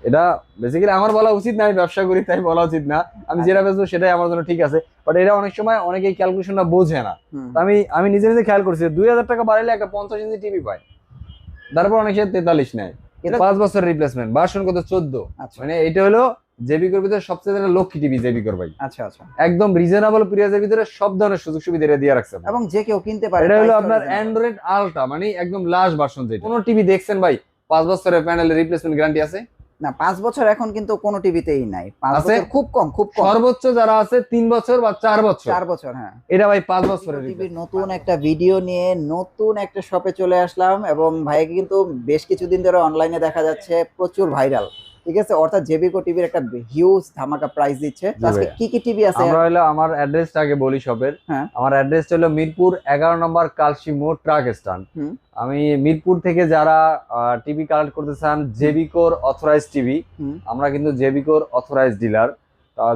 এটা বেসিক্যালি আমার বলা উচিত না, আমি ব্যবসা করি তাই বলা উচিত না। আমি যেটা বেচবো সেটাই আমার জন্য ঠিক আছে, বাট এটা অনেক সময় অনেকেই ক্যালকুলেশনটা বোঝে না। তো আমি নিজে নিজে খেয়াল করছি 2000 টাকা বাড়াইলে একটা 50 ইঞ্চি টিভি পায়, তারপর অনেক সময় 43 নেয়। 5 বছর রিপ্লেসমেন্ট, ভার্সন কত 14। মানে এটা হলো জেবিকোর ভিতরে সবচেয়ে লক্ষ্মী টিভি জেবিকোর ভাই। আচ্ছা আচ্ছা, একদম রিজনেবল প্রাইসের ভিতরে সব ধরনের সুযোগ সুবিধা দিয়ে রাখছে এবং যে কেউ কিনতে পারে। এটা হলো আপনার অ্যান্ড্রয়েড আলট্রা, মানে একদম লাস্ট ভার্সন। যেটা কোন টিভি দেখছেন ভাই 5 বছরের প্যানেলের রিপ্লেসমেন্ট গ্যারান্টি আছে না? 5 বছর এখন কিন্তু কোনো টিভিতেই নাই। 5 বছর খুব কম, খুব কম। সর্বোচ্চ যারা আছে 3 বছর বা 4 বছর। 4 বছর, হ্যাঁ। এটা ভাই 5 বছরের টিভির নতুন একটা ভিডিও নিয়ে নতুন একটা শপে চলে আসলাম, এবং ভাইকে কিন্তু বেশ কিছুদিন ধরে অনলাইনে দেখা যাচ্ছে প্রচুর ভাইরাল। ঠিক আছে, অর্থাৎ জেবিকো টিভির একটা হিউজ ধামাকা প্রাইস দিচ্ছে। আজকে কি কি টিভি আছে? আমরা হলো আমার অ্যাড্রেসটা আগে বলি শপের। হ্যাঁ, আমার অ্যাড্রেসটা হলো মিরপুর 11 নম্বর কালসি মোড় ট্রাক স্ট্যান্ড। আমি মিরপুর থেকে যারা টিভি কালেক্ট করতে চান, জেবিকোর অথরাইজ টিভি, আমরা কিন্তু জেবিকোর অথরাইজ ডিলার।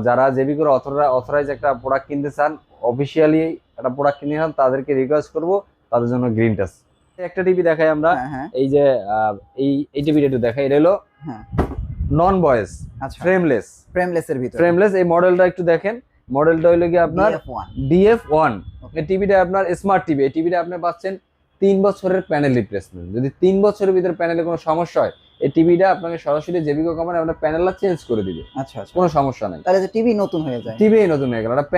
যারা জেবিকোর অথরাইজ একটা প্রোডাক্ট কিনতে চান, অফিসিয়ালি একটা প্রোডাক্ট কিনে চান, তাদেরকে রিকোয়েস্ট করব তাদের জন্য গ্রিন টাচ একটা টিভি দেখাই আমরা। এই যে এই টিভিটা একটু দেখাই, এটা হলো নন ভয়েস, ফ্রেমলেস এর ভিতরে। ফ্রেমলেস এই মডেলটা একটু দেখেন, মডেলটা হলো কি আপনার DF1। এই টিভিটা আপনার স্মার্ট টিভি। এই টিভিটা আপনি পাচ্ছেন 3 বছরের প্যানেল রিপ্লেসমেন্ট। যদি 3 বছরের ভিতরে প্যানেলে কোনো সমস্যা হয়, এই টিভিটা আপনাকে সরাসরি জেবিকো কোম্পানি আপনার প্যানেলটা চেঞ্জ করে দিবে। আচ্ছা আচ্ছা, কোনো সমস্যা নাই। তাহলে যে টিভি নতুন হয়ে যায়, টিভি নতুন হয়ে গেল। একটা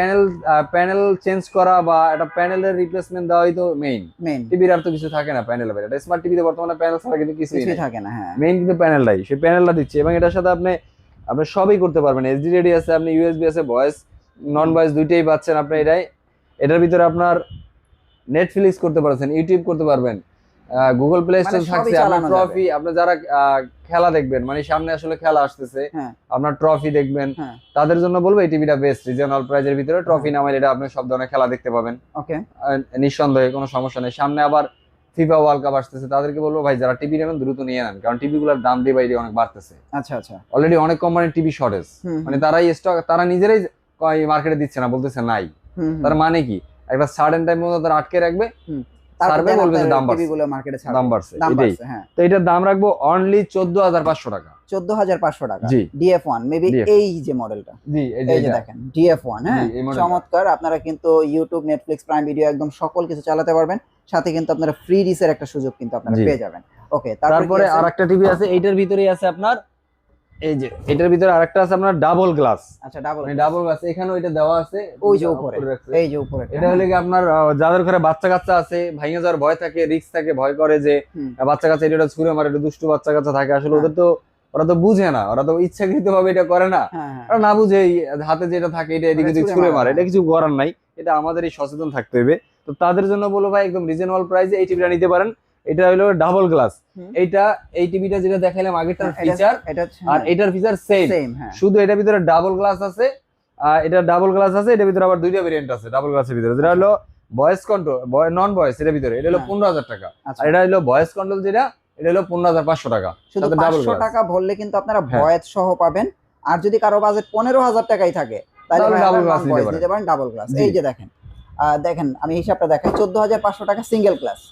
প্যানেল চেঞ্জ করা বা একটা প্যানেলের রিপ্লেসমেন্ট দেওয়াই তো মেইন। টিভির আর তো কিছু থাকে না প্যানেল বাইরে। এটা স্মার্ট টিভিতে বর্তমানে প্যানেল ছাড়া কিন্তু কিছুই থাকে না। হ্যাঁ, মেইন কিন্তু প্যানেলটাই, সেই প্যানেলটা দিচ্ছে। এবং এটার সাথে আপনি সবই করতে পারবেন। এইচডি রেডি আছে, আপনি ইউএসবি আছে, ভয়েস নন ভয়েস দুইটাই পাচ্ছেন আপনি। এটার ভিতরে আপনার নেটফ্লিক্স করতে পারছেন, ইউটিউব করতে পারবেন, গুগল প্লে স্টোর থাকছে। আপনার ট্রফি, আপনি যারা খেলা দেখবেন, মানে সামনে আসলে খেলা আসতেছে, আপনার ট্রফি দেখবেন, তাদের জন্য বলবো এই টিভিটা বেস্ট। রিজনাল প্রাইজের ভিতরে ট্রফি নামাইলে এটা আপনি সব ধরনের খেলা দেখতে পাবেন। ওকে, নিঃসন্দেহে কোনো সমস্যা নেই। সামনে আবার ফিফা ওয়ার্ল্ড কাপ আসতেছে, তাদেরকে বলবো ভাই যারা টিভি নেবেন দ্রুত নিয়ে নেন, কারণ টিভি গুলোর দাম দিয়ে বাইরে অনেক বাড়তেছে। আচ্ছা আচ্ছা, অলরেডি অনেক কোম্পানির টিভি শর্টেজ, মানে তারা নিজেরাই মার্কেটে দিচ্ছে না, বলতেছে নাই। তার মানে কি, একটা সার্টেন টাইম মধ্যে তারা আটকে রাখবে, সার্ভে বলবে যে দাম বাড়ছে। তো এটার দাম রাখবো অনলি 14,500 টাকা। 14,500 টাকা। DF1 মেবি এই যে মডেলটা, এই যে দেখেন DF1। হ্যাঁ, চমৎকার। আপনারা কিন্তু ইউটিউব, নেটফ্লিক্স, প্রাইম ভিডিও একদম সকল কিছু চালাতে পারবেন। সাথে কিন্তু আপনারা ফ্রি রিসের একটা সুযোগ কিন্তু আপনারা পেয়ে যাবেন। ওকে, তারপরে আরেকটা টিভি আছে, এইটার ভিতরেই আছে আপনার, এই যে এটার ভিতরে আরেকটা আছে আপনার ডাবল গ্লাস। আচ্ছা, ডাবল গ্লাস এখানেও এটা দেওয়া আছে, ওই যে উপরে, এই যে উপরে। এটা হলো কি আপনার যাদের ঘরে বাচ্চা কাচ্চা আছে, ভাঙে যাওয়ার ভয় থাকে, রিস্ক থাকে, ভয় করে যে বাচ্চা কাচ্চা এটা ছুঁড়ে মারে, এটা দুষ্টু বাচ্চা কাচ্চা থাকে। আসলে ওরা তো বুঝে না, ওরা তো ইচ্ছাকৃত ভাবে এটা করে না, ওরা না বুঝে হাতে যেটা থাকে এটা এদিকে ছুঁড়ে মারে। এটা কিছু করার নাই, এটা আমাদেরই সচেতন থাকতে হবে। তো তাদের জন্য বলো ভাই একদম রিজনেবল প্রাইসে এই টিভিটা নিতে পারেন। এটা হলো ডাবল গ্লাস। এই টিভিটা যেটা দেখাইলাম আগেরটার ফিচার আর এটার ফিচার সেম, শুধু এটার ভিতরে ডাবল গ্লাস আছে। এটা ডাবল গ্লাস আছে, এটার ভিতরে আবার দুইটা ভেরিয়েন্ট আছে ডাবল গ্লাসের ভিতরে। যেটা হলো ভয়েস কন্ট্রোল, নন ভয়েস, এটার ভিতরে এটা হলো 15,000 টাকা। আর এটা হলো ভয়েস কন্ট্রোল, যেটা এটা হলো 15,500 টাকা। শুধু 500 টাকা ভরলে কিন্তু আপনারা ভয়েস সহ পাবেন। আর যদি কারো বাজেট 15,000 টাকাই থাকে, তাহলে ডাবল গ্লাস নিতে পারেন, ডাবল গ্লাস। এই যে দেখেন আমি হিসাবটা দেখাই, 14,500 টাকা সিঙ্গেল গ্লাস।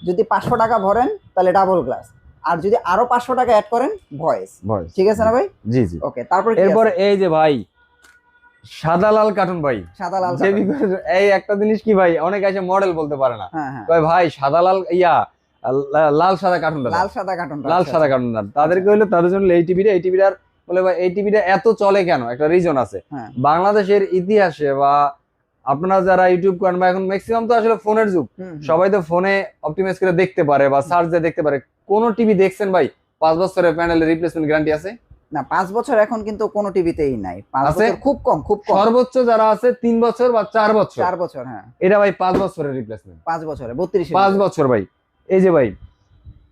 যদি 500 টাকা ভরেন তাহলে ডাবল গ্লাস, আর যদি আরো 500 টাকা অ্যাড করেন ভয়েস। ঠিক আছে না ভাই? জি জি। ওকে, তারপর এরপর এই যে ভাই সাদা লাল কার্টুন ভাই, সাদা লাল এই একটা জিনিস কি ভাই, অনেক আছে মডেল বলতে পারে না, ভাই সাদা লাল লাল সাদা কার্টুন, লাল সাদা কার্টুন তাদেরকে হইলো, তাদের জন্য এই টিভিটার বলে ভাই এই টিভিটা এত চলে কেন, একটা রিজন আছে। বাংলাদেশের ইতিহাসে বা আপনারা যারা ইউটিউব করেন বা এখন ম্যাক্সিমাম তো আসলে ফোনের যুগ, সবাই তো ফোনে অপটিমাইজ করে দেখতে পারে বা সার্চ দিয়ে দেখতে পারে। কোন টিভি দেখছেন ভাই 5 বছরের প্যানেলের রিপ্লেসমেন্ট গ্যারান্টি আছে না? 5 বছর এখন কিন্তু কোনো টিভিতেই নাই। 5 বছর খুব কম, খুব কম। সর্বোচ্চ যারা আছে 3 বছর বা 4 বছর। 4 বছর, হ্যাঁ। এটা ভাই 5 বছরের রিপ্লেসমেন্ট, 5 বছরে 32, 5 বছর ভাই। এই যে ভাই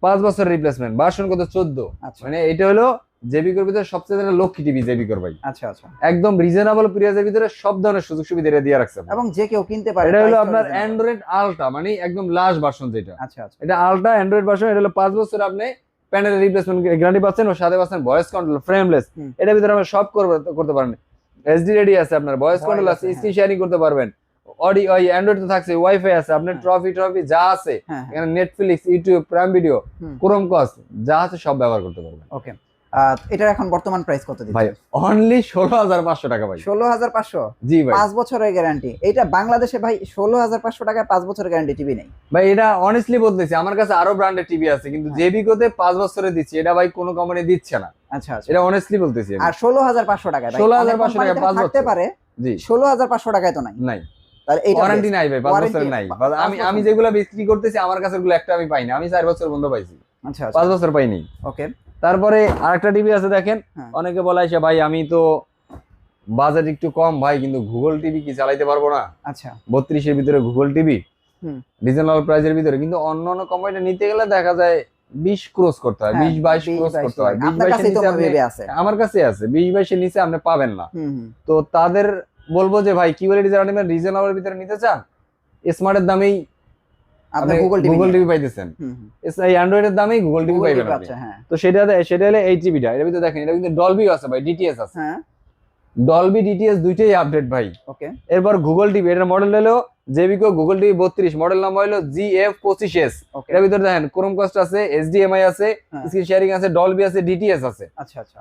5 বছরের রিপ্লেসমেন্ট, ভার্সন কত 14। মানে এটা হলো জেবিকোর ভিতরে সবচেয়ে লক্ষ্মী টিভি জেবিকোর ভাই। আচ্ছা আচ্ছা, একদম রিজনেবল প্রাইসের ভিতরে সব ধরনের সুযোগ সুবিধা দিয়ে রাখছে, এবং যে কেউ কিনতে পারে। এটা হলো আপনার অ্যান্ড্রয়েড আলট্রা, মানে একদম লাস্ট ভার্সন যেটা। আচ্ছা আচ্ছা, এটা আলট্রা অ্যান্ড্রয়েড ভার্সন। এটা হলো 5 বছর আপনি প্যানেল রিপ্লেসমেন্ট গ্যারান্টি পাচ্ছেন, ও সাথে পাচ্ছেন ভয়েস কন্ট্রোল, ফ্রেমলেস। এটার ভিতরে আপনি সব করতে পারেন। এসডি রেডি আছে, আপনার ভয়েস কন্ট্রোল আছে, স্ক্রিন শেয়ারিং করতে পারবেন। অডিও অ্যান্ড্রয়েড তো থাকছে, ওয়াইফাই আছে, আপনার ট্রফি যা আছে এখানে, Netflix, YouTube, Prime video, Chromecast যা আছে সব ব্যবহার করতে পারবেন। ওকে, এটার এখন বর্তমান প্রাইস কত দিচ্ছেন ভাই? অনলি 16500 টাকা ভাই। 16500? জি ভাই। 5 বছরের গ্যারান্টি। এটা বাংলাদেশে ভাই 16500 টাকায় 5 বছরের গ্যারান্টি টিভি নেই ভাই। এটা অনেস্টলি বলতেছি, আমার কাছে আরো ব্র্যান্ডের টিভি আছে, কিন্তু জেবিকোতে 5 বছরে দিচ্ছি, এটা ভাই কোনো কোম্পানি দিচ্ছে না। আচ্ছা আচ্ছা, এটা অনেস্টলি বলতেছি। আর 16500 টাকায় ভাই 16500 টাকায় 5 বছর থাকতে পারে। জি, 16500 টাকায় তো নাই। নাই, তাহলে এটা ওয়ারেন্টি নাই ভাই, 5 বছরের নাই। আমি যেগুলো বিক্রি করতেছি আমার কাছে ওগুলো একটা আমি পাই না, আমি 4 বছর বন্ধ পাইছি। আচ্ছা, 5 বছর পাইনি। ওকে। তারপরে আরেকটা টিভি আছে দেখেন, অনেকে বলে আইসা ভাই আমি তো বাজেট একটু কম ভাই, কিন্তু গুগল টিভি কি চালাইতে পারবো না? আচ্ছা, 32 এর ভিতরে গুগল টিভি, রিজনেবল প্রাইসের ভিতরে, কিন্তু অন্য অন্য কোম্পানিটা নিতে গেলে দেখা যায় 20 ক্রস করতে হয়, 20-22 ক্রস করতে হয়। 20-22 এর নিচে আছে, আমার কাছে আছে, 20-22 এর নিচে আপনি পাবেন না। তো তাদের বলবো যে ভাই কিউএলইডি যারা নেবেন, রিজনেবলের ভিতরে নিতে চান, স্মার্টের দামেই আপনি গুগল টিভি পাইতেছেন, এই অ্যান্ড্রয়েডের দামেই গুগল টিভি পাইবেন আপনি। তো সেটা হলো এই টিভিটা। এর ভিতরে দেখেন এটা কিন্তু ডলবি আছে ভাই, ডিটিএস আছে। হ্যাঁ, ডলবি ডিটিএস দুইটাই আপডেট ভাই। ওকে। এরপর গুগল টিভি, এটার মডেল হলো জেবিকো গুগল টিভি 32, মডেল নাম্বার হলো GF25S। এর ভিতরে দেখেন ক্রোমকাস্ট আছে, HDMI আছে, স্ক্রিন শেয়ারিং আছে, ডলবি আছে, ডিটিএস আছে। আচ্ছা আচ্ছা,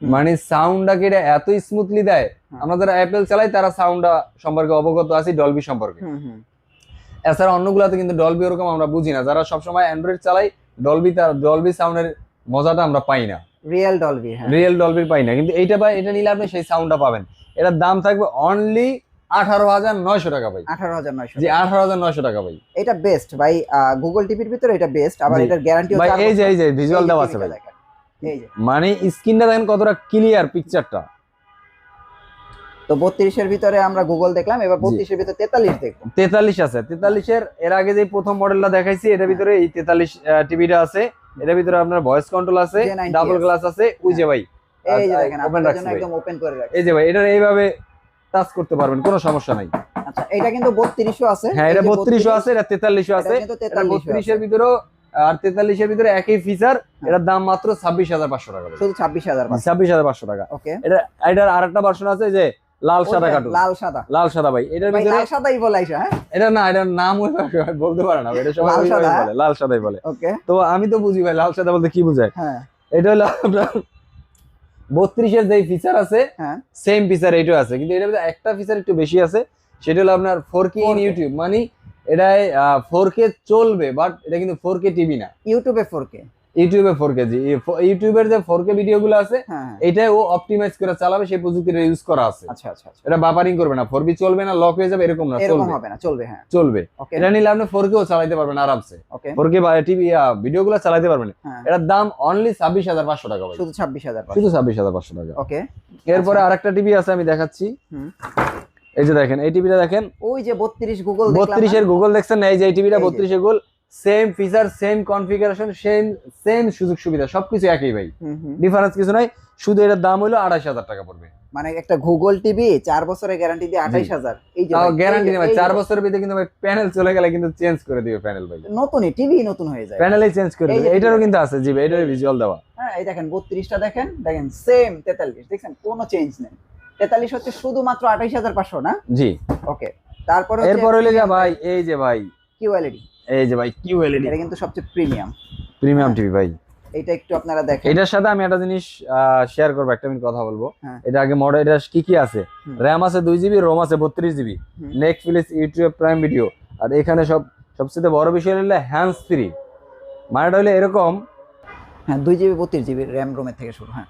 মানে সাউন্ডটাকে এটা এত স্মুথলি দেয়, আমরা যারা অ্যাপেল চালাই তারা সাউন্ডটা সম্পর্কে অবগত আছি, ডলবি সম্পর্কে। এছাড়া অন্যগুলাতে কিন্তু ডলবি ওরকম আমরা বুঝি না, যারা সবসময় অ্যান্ড্রয়েড চালাই ডলবি সাউন্ডের মজাটা আমরা পাই না, রিয়েল ডলবি পাই না। কিন্তু এইটা ভাই, এটা নিলে আপনি সেই সাউন্ডটা পাবেন। এটার দাম থাকবে অনলি 18900 টাকা ভাই। 18900? জি, 18900 টাকা ভাই। এটা বেস্ট ভাই, গুগল টিভির ভিতরে এটা বেস্ট। আবার এটার গ্যারান্টিও ভাই, এই যে ভিজুয়াল দেওয়া আছে ভাই, এই যে মানে স্ক্রিনটা দেখেন কতটা ক্লিয়ার পিকচারটা। তো 32 এর ভিতরে আমরা গুগল দেখলাম, এবার 32 এর ভিতরে 43 দেখব। 43 আছে, 43 এর আগে যে প্রথম মডেলটা দেখাইছি এটার ভিতরে এই 43 টিভিটা আছে। এটার ভিতরে আপনার ভয়েস কন্ট্রোল আছে, ডাবল গ্লাস আছে, ওই যে ভাই এই যে দেখেন আপনাদের জন্য একদম ওপেন করে রাখছি। এই যে ভাই, এটা এইভাবে টাচ করতে পারবেন, কোনো সমস্যা নাই। আচ্ছা, এটা কিন্তু 32ও আছে। হ্যাঁ, এটা 32ও আছে, এটা 43ও আছে। এটা 32 এর ভিতরে আর 43 এর ভিতরে একই ফিচার। এটার দাম মাত্র 26500 টাকা, শুধু 26500 টাকা। ওকে। এটার আরেকটা ভার্সন আছে যে লাল সাদা কার্টুন, লাল সাদা ভাই। এটার ভিতরে লাল সাদাই বলে আইসা। হ্যাঁ, এটা না, এটার নাম বলতে পারে না, এটা সবাই বলে লাল সাদাই বলে। ওকে। তো আমি তো বুঝি ভাই লাল সাদা বলতে কি বোঝায়। হ্যাঁ, এটা হলো আপনার 32 এর যে ফিচার আছে, সেম ফিচার এটাও আছে, কিন্তু এটার ভিতরে একটা ফিচার একটু বেশি আছে, সেটা হলো আপনার 4K ইন ইউটিউব। মানে এটাই 4K চলবে, বাট এটা কিন্তু 4K টিভি না। ইউটিউবে 4K, ইউটিউবে 4K। জি, ইউটিউবের যে 4K ভিডিওগুলো আছে এটাই ও অপটিমাইজ করে চালাবে, সেই প্রযুক্তিটা ইউজ করা আছে। আচ্ছা আচ্ছা, এটা বাফারিং করবে না, 4B চলবে না, লক হয়ে যাবে এরকম না, চলবে, হবে না, চলবে। হ্যাঁ, চলবে। এটা নিলে আপনি 4K ও চালাতে পারবেন আরামসে। 4K বা টিভি ভিডিওগুলো চালাতে পারবেন। এটার দাম অনলি 26500 টাকা ভাই, শুধু 26500 টাকা। ওকে। এরপরে আরেকটা টিভি আছে, আমি দেখাচ্ছি। এই যে দেখেন, এই টিভিটা দেখেন, ওই যে 32 গুগল দেখলাম, 32 এর গুগল দেখছেন না? এই যে এই টিভিটা 32 এর Google, same feature, same configuration, same সুযোগ সুবিধা, সবকিছু একই ভাই, ডিফারেন্স কিছু নাই। শুধু এটার দাম হলো 28000 টাকা পড়বে। মানে একটা গুগল টিভি 4 বছরের গ্যারান্টি দিয়ে 28000। এই যে গ্যারান্টি নেই ভাই, 4 বছরের ভিতরে কিন্তু ভাই প্যানেল চলে গেলে কিন্তু চেঞ্জ করে দিবে প্যানেল ভাই, নতুনই টিভি নতুন হয়ে যায়, প্যানেলই চেঞ্জ করে দিবে। এটারও কিন্তু আছে জি ভাই, এটারও ভিজুয়াল দেওয়া। হ্যাঁ, এই দেখেন 32টা দেখেন সেম 43, দেখেন কোনো চেঞ্জ নেই। 43 হচ্ছে শুধুমাত্র 28500 না? জি। ওকে। তারপর এরপর হলো ভাই এই যে ভাই কিউএলইডি, এই যে ভাই কিউএলইডি, এটা কিন্তু সবচেয়ে প্রিমিয়াম টিভি ভাই। এটা একটু আপনারা দেখেন। এটার সাথে আমি একটা জিনিস শেয়ার করব, একটা মিনিট কথা বলবো। এটা আগে মডেল, এটা কি আছে, র‍্যাম আছে 2GB, রোম আছে 32GB, Netflix, YouTube, Prime Video. আর এখানে সবচেয়ে বড় বিষয় হলো হ্যান্ডস ফ্রি। মানেটা হলো এরকম, হ্যাঁ 2GB 32GB র‍্যাম রোমের থেকে শুরু। হ্যাঁ,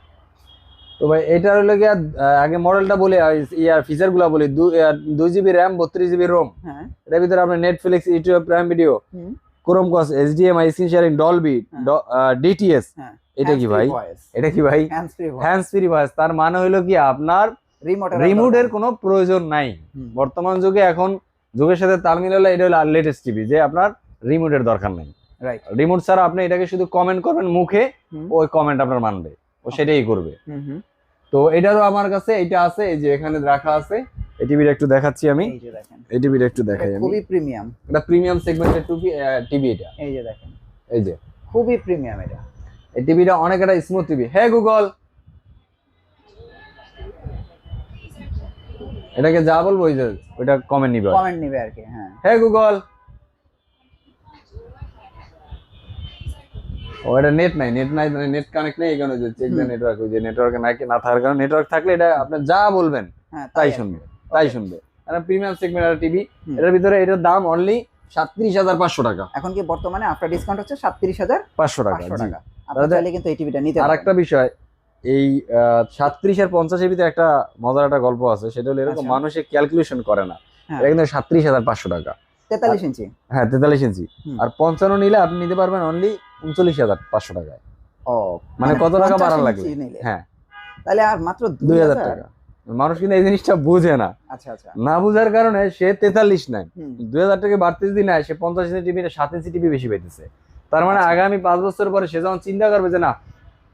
তো ভাই এটা হলো কি, আগে মডেলটা বলে ইয়ার ফিচারগুলো বলি। 2GB RAM, 32GB Rome. হ্যাঁ, এর ভিতরে আপনি Netflix, YouTube, Prime video, Chromecast, HDMI, screen sharing, Dolby, DTS. এটা কি ভাই? এটা কি ভাই? Hands free voice. তার মানে হলো কি, আপনার রিমোটের কোনো প্রয়োজন নাই। বর্তমান যুগে এখন যুগের সাথে তাল মিলালে এটা হলো লেটেস্ট টিভি, যে আপনার রিমোটের দরকার নাই। রাইট, রিমোট ছাড়া আপনি এটাকে শুধু কমেন্ট করবেন মুখে, ওই কমেন্ট আপনার মানবে, ও সেটাই করবে। তো এটারও আমার কাছে এটা আছে, এই যে এখানে রাখা আছে। এই টিভিটা একটু দেখাচ্ছি আমি, এই যে দেখেন, এই টিভিটা একটু দেখাই আমি, খুবই প্রিমিয়াম, এটা প্রিমিয়াম সেগমেন্টের টিভি এটা। এই যে দেখেন, এই যে খুবই প্রিমিয়াম এটা। এই টিভিটা অনেক একটা স্মুথ টিভি। হ্যাঁ গুগল, এটাকে যা বলবো ওই যে ওইটা কমেন্ট নিবে আর কি। হ্যাঁ, হ্যাঁ গুগল, ও এটা নেট নাই, নেট কানেক্ট নেই, এই কারণে যে চেক দ্য নেটওয়ার্ক, ওই যে নেটওয়ার্ক না থাকার কারণে, নেটওয়ার্ক থাকলে এটা আপনি যা বলবেন তাই শুনবে। এটা প্রিমিয়াম সেগমেন্টের টিভি, এটার ভিতরে এটার দাম অনলি 37,500 টাকা। এখন কি বর্তমানে আফটার ডিসকাউন্ট হচ্ছে 37,500 টাকা। আপনারা চাইলে কিন্তু এই টিভিটা নিতে পারেন। আরেকটা বিষয়, এই 37 আর 50 এর ভিতরে একটা মজার একটা গল্প আছে, সেটা হলো এরকম মানুষে ক্যালকুলেশন করে না, এটা কিন্তু 37,500 টাকা 43 ইঞ্চি। হ্যাঁ 43 ইঞ্চি। আর 55 নিলে আপনি নিতে পারবেন অনলি 39,500 টাকায়। ও মানে কত টাকা বাড়ান লাগবে? হ্যাঁ তাহলে আর মাত্র 2,000 টাকা। মানুষ কিন্তু এই জিনিসটা বুঝে না। আচ্ছা আচ্ছা, না বুঝার কারণে সে 43 নেয়, 2,000 টাকা বাড়তে যদি নেয়, সে 50 ইঞ্চি টিভি 7 ইঞ্চি টিভি বেশি পাইতেছে। তার মানে আগামী 5 বছর পরে সে যখন চিন্তা করবে যে না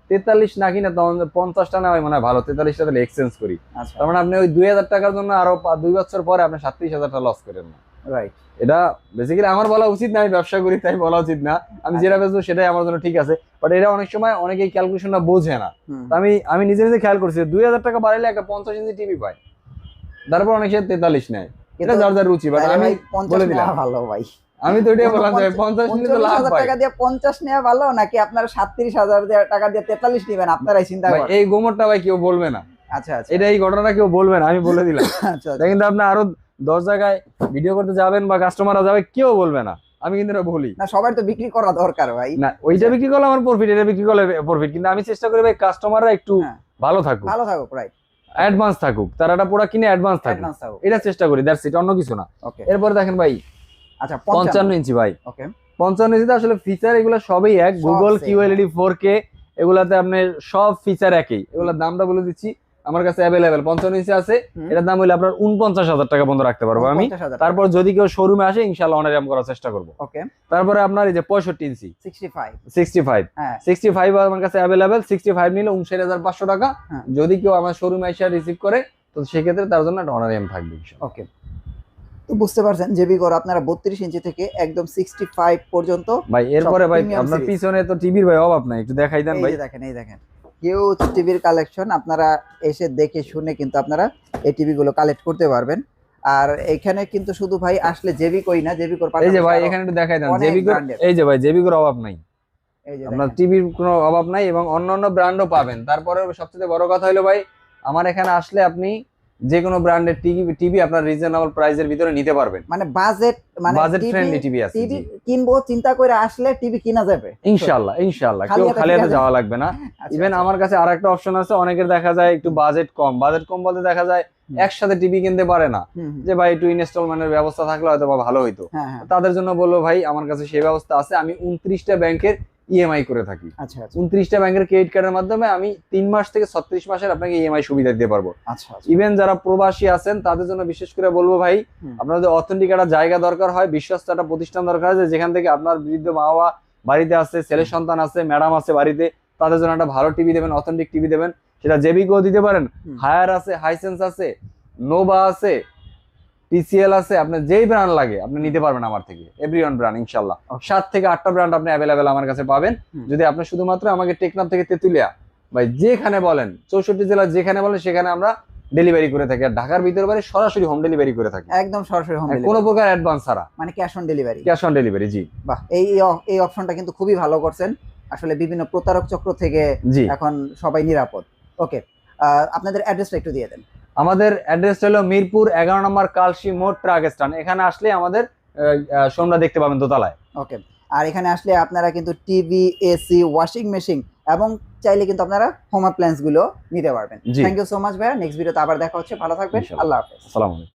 43 না কিনা, তখন 50টা না হয় মনে হয় ভালো, 43টা তাহলে এক্সচেঞ্জ করি। তার মানে আপনি ওই 2,000 টাকার জন্য আরো 2 বছর পরে আপনি 37,000 টাকা লস করেন না। রাইট। এটা বেসিক্যালি আমার বলা উচিত না, আমি ব্যবসা করি তাই বলা উচিত না, আমি যেটা বেচবো সেটাই আমার জন্য ঠিক আছে, বাট এটা অনেক সময় অনেকেই ক্যালকুলেশনটা বোঝে না। আমি নিজে নিজে খেয়াল করছি 2,000 টাকা বাড়াইলে একটা 50 ইঞ্চি টিভি পায়, তারপর অনেক সে 43 নেয়। এটা যার যার রুচি, বাট আমি বলে দিলাম ভালো ভাই, আমি তো এটাই বললাম যে 50 নিলে তো লাভ ভাই। টাকা দিয়ে 50 নেওয়া ভালো নাকি আপনারা 37,000 টাকা দিয়ে 43 নেবেন? আপনারাই চিন্তা করেন। এই গোমরটা ভাই কেউ বলবে না। আচ্ছা আচ্ছা, এটা এই ঘটনাটা কেউ বলবে না, আমি বলে দিলাম। আচ্ছা কিন্তু আপনি আরো 10 জায়গায় ভিডিও করতে যাবেন বা কাস্টমাররা যাবে, কেউ বলবে না, আমি কিন্তু এটা বলি না। সবার তো বিক্রি করা দরকার ভাই। না, ওইটা বিক্রি করলে আমার প্রফিট, এটা বিক্রি করলে প্রফিট, কিন্তু আমি চেষ্টা করি ভাই কাস্টমাররা একটু ভালো থাকুক, রাইট, অ্যাডভান্স থাকুক, তারা একটা প্রোডাক্ট কিনে অ্যাডভান্স থাকুক, এটা চেষ্টা করি, দ্যাটস ইট, অন্য কিছু না। এরপর দেখেন ভাই, আচ্ছা 55 ইঞ্চি ভাই। ওকে, 55 ইঞ্চিতে আসলে ফিচার এগুলো সবই এক, গুগল QLED 4K, এগুলাতে আপনার সব ফিচার একই। এগুলোর দামটা বলে দিচ্ছি, আমার কাছে অ্যাভেলেবেল 55 ইঞ্চি আছে, এটার দাম হইলে আপনার 49,000 টাকা বন্ধ রাখতে পারবো আমি। তারপর যদি কেউ শোরুমে আসে ইনশাআল্লাহ অনারাম করার চেষ্টা করব। ওকে, তারপরে আপনার এই যে 65 ইঞ্চি 65 আমার কাছে অ্যাভেলেবেল। 65 নিলে 59,500 টাকা। যদি কেউ আমার শোরুমে এসে রিসিভ করে, তো সেক্ষেত্রে তার জন্য একটা অনারাম থাকবে ইনশাআল্লাহ। ওকে, তো বুঝতে পারছেন জেবি কোর আপনারা 32 ইঞ্চি থেকে একদম 65 পর্যন্ত ভাই। এরপরে ভাই আপনার পিছনে তো টিভির ভাই অভাব নাই, একটু দেখাই দেন ভাই। এই দেখেন হিউজ টিভির কালেকশন, আপনারা এসে দেখে শুনে কিন্তু আপনারা এই টিভি গুলো কালেক্ট করতে পারবেন। আর এখানে কিন্তু শুধু ভাই আসলে জেবি কোই না, জেবি কোর এই যে ভাই এখানে একটু দেখাই দেন জেবি কোর, এই যে ভাই জেবি কোর অভাব নাই, এই যে আপনার টিভির কোনো অভাব নাই, এবং অন্যান্য ব্র্যান্ডও পাবেন। তারপরে সবচেয়ে বড় কথা হলো ভাই, আমার এখানে আসলে আপনি যে কোনো ব্র্যান্ডের টিভি আপনার রিজনেবল প্রাইসের ভিতরে নিতে পারবেন। মানে বাজেট ফ্রেন্ডলি টিভি আছে, টিভি কিনবো চিন্তা করে আসলে টিভি কিনা যাবে ইনশাআল্লাহ। কেউ খালি হাতে যাওয়া লাগবে না। ইভেন আমার কাছে আরেকটা অপশন আছে, অনেকের দেখা যায় একটু বাজেট কম বলতে দেখা যায় একসাথে টিভি কিনতে পারে না, যে ভাই একটু ইনস্টলমেন্টের ব্যবস্থা থাকলে হয়তো ভালো হইতো, তাদের জন্য বলবো ভাই আমার কাছে সেই ব্যবস্থা আছে। আমি 29টা ব্যাংকের ইএমআই করে থাকি। 29টা ব্যাংকের ক্রেডিট কার্ডের মাধ্যমে আমি 3 মাস থেকে 36 মাসের আপনাকে ইএমআই সুবিধা দিতে পারবো। ইভেন যারা প্রবাসী আছেন তাদের জন্য বিশেষ করে বলবো ভাই, আপনাদের অথেন্টিক একটা জায়গা দরকার হয়, বিশ্বস্ত একটা প্রতিষ্ঠান দরকার আছে, যেখান থেকে আপনার বৃদ্ধ মা বাবা বাড়িতে আছে, ছেলে সন্তান আছে, ম্যাডাম আছে বাড়িতে, তাদের জন্য একটা ভালো টিভি দেবেন, অথেন্টিক টিভি দেবেন। সেটা জেবিকো দিতে পারেন, হায়ার আছে, হাইসেন্স আছে, নোভা আছে, TCL আছে, আপনার যেই ব্র্যান্ড লাগে আপনি নিতে পারবেন আমার থেকে, এভরিওয়ান ব্র্যান্ড ইনশাআল্লাহ। 7 থেকে 8টা ব্র্যান্ড আপনি অ্যাভেলেবেল আমার কাছে পাবেন। যদি আপনি শুধুমাত্র আমাকে টেকনাফ থেকে তেতুলিয়া ভাই যেখানে বলেন, 64 জেলা যেখানে বলেন সেখানে আমরা ডেলিভারি করে থাকি। আর ঢাকার ভিতরে বাড়ি সরাসরি হোম ডেলিভারি করে থাকি, একদম সরাসরি হোম ডেলিভারি, কোনো প্রকার অ্যাডভান্স ছাড়া, মানে ক্যাশ অন ডেলিভারি। জি বাহ, এই অপশনটা কিন্তু খুবই ভালো করছেন। আসলে বিভিন্ন প্রতারক চক্র থেকে এখন সবাই নিরাপদ। ওকে, আপনাদের অ্যাড্রেসটা একটু দিয়ে দেন। আমাদের অ্যাড্রেস হলো মিরপুর 11 নম্বর কালশি মোড় ট্রাক স্ট্যান্ড। এখানে আসলে আমাদের শোরুমটা দেখতে পাবেন দোতলায়। ওকে, আর এখানে আসলে আপনারা কিন্তু টিভি, এসি, ওয়াশিং মেশিন এবং চাইলে কিন্তু আপনারা হোম অ্যাপ্লায়েন্স গুলো নিতে পারবেন। থ্যাংক ইউ সো মাচ ভাইয়া। নেক্সট ভিডিওতে আবার দেখা হচ্ছে, ভালো থাকবেন, আল্লাহ হাফেজ। আসসালামু আলাইকুম।